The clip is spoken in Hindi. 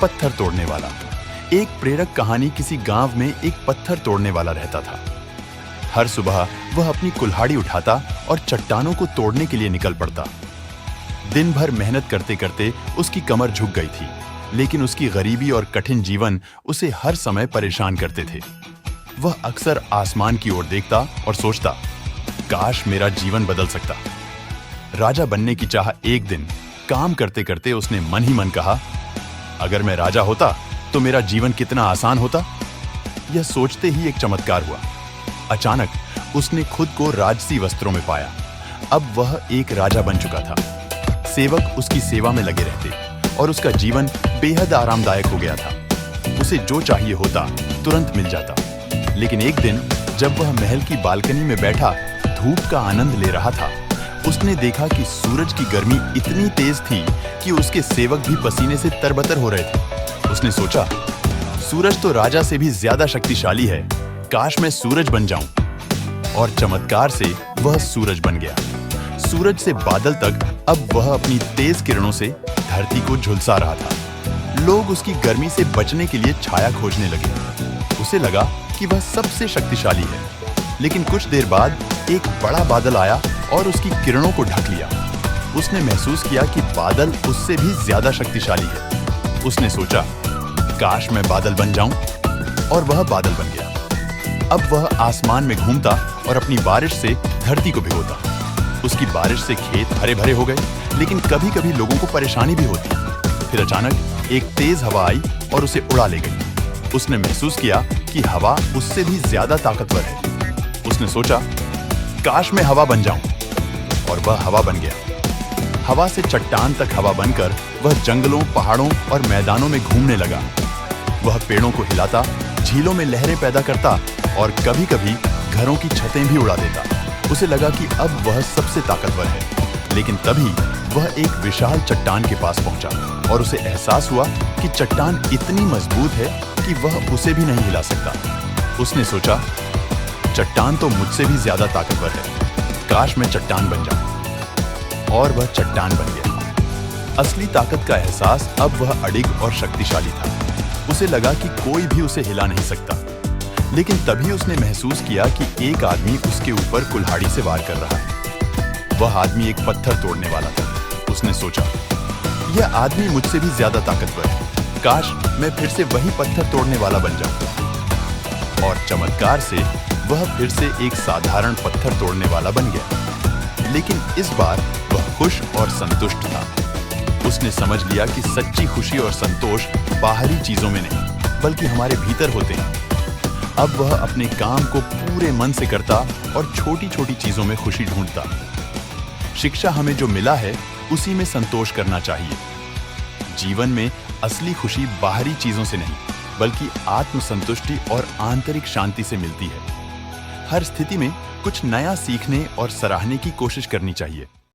पत्थर तोड़ने वाला। एक प्रेरक कहानी किसी गांव में एक पत्थर तोड़ने वाला रहता था। हर सुबह वह अपनी कुल्हाड़ी उठाता और चट्टानों को तोड़ने के लिए निकल पड़ता। दिन भर मेहनत करते करते उसकी कमर झुक गई थी, लेकिन उसकी गरीबी और कठिन जीवन उसे हर समय परेशान करते थे। वह अक्सर आसमान की ओर देखता और सोचता, काश मेरा जीवन बदल सकता। राजा बनने की चाह एक दिन काम करते करते उसने मन ही मन कहा, अगर मैं राजा होता तो मेरा जीवन कितना आसान होता। यह सोचते ही एक चमत्कार हुआ। अचानक उसने खुद को राजसी वस्त्रों में पाया। अब वह एक राजा बन चुका था। सेवक उसकी सेवा में लगे रहते और उसका जीवन बेहद आरामदायक हो गया था। उसे जो चाहिए होता तुरंत मिल जाता। लेकिन एक दिन जब वह महल की बालकनी में बैठा धूप का आनंद ले रहा था, उसने देखा कि सूरज की गर्मी इतनी तेज थी कि उसके सेवक भी पसीने से तरबतर हो रहे थे। उसने सोचा, सूरज तो राजा से भी ज्यादा शक्तिशाली है, काश मैं सूरज बन जाऊं। और चमत्कार से वह सूरज बन गया। सूरज से बादल तक अब वह अपनी तेज किरणों से धरती को झुलसा रहा था। लोग उसकी गर्मी से बचने के लिए छाया खोजने लगे। उसे लगा कि वह सबसे शक्तिशाली है। लेकिन कुछ देर बाद एक बड़ा बादल आया और उसकी किरणों को ढक लिया। उसने महसूस किया कि बादल उससे भी ज्यादा शक्तिशाली है। उसने सोचा, काश मैं बादल बन जाऊं, और वह बादल बन गया। अब वह आसमान में घूमता और अपनी बारिश से धरती को भिगोता। उसकी बारिश से खेत हरे भरे हो गए, लेकिन कभी कभी लोगों को परेशानी भी होती। फिर अचानक एक तेज हवा आई और उसे उड़ा ले गई। उसने महसूस किया कि हवा उससे भी ज्यादा ताकतवर है। उसने सोचा, काश मैं हवा बन जाऊं, और वह हवा बन गया। हवा से चट्टान तक हवा बनकर वह जंगलों, पहाड़ों और मैदानों में घूमने लगा। वह पेड़ों को हिलाता, झीलों में लहरें पैदा करता और कभी कभी घरों की छतें भी उड़ा देता। उसे लगा कि अब वह सबसे ताकतवर है। लेकिन तभी वह एक विशाल चट्टान के पास पहुंचा और उसे एहसास हुआ कि चट्टान इतनी मजबूत है कि वह उसे भी नहीं हिला सकता। उसने सोचा, चट्टान तो मुझसे भी ज्यादा ताकतवर है, काश मैं चट्टान बन जाऊं। और वह चट्टान बन गया। असली ताकत का एहसास अब वह अडिग और शक्तिशाली था। उसे लगा कि कोई भी उसे हिला नहीं सकता। लेकिन तभी उसने महसूस किया कि एक आदमी उसके ऊपर कुल्हाड़ी से वार कर रहा है। वह आदमी एक पत्थर तोड़ने वाला था। उसने सोचा, यह आदमी मुझसे भी ज्यादा ताकतवर है, काश मैं फिर से वही पत्थर तोड़ने वाला बन जाऊं। और चमत्कार से वह फिर से एक साधारण पत्थर तोड़ने वाला बन गया। लेकिन इस बार वह खुश और संतुष्ट था। उसने समझ लिया कि सच्ची खुशी और संतोष बाहरी चीजों में नहीं, बल्कि हमारे भीतर होते हैं। अब वह अपने काम को पूरे मन से करता और छोटी छोटी चीजों में खुशी ढूंढता। शिक्षा हमें जो मिला है उसी में संतोष करना चाहिए। जीवन में असली खुशी बाहरी चीजों से नहीं, बल्कि आत्मसंतुष्टि और आंतरिक शांति से मिलती है। हर स्थिति में कुछ नया सीखने और सराहने की कोशिश करनी चाहिए।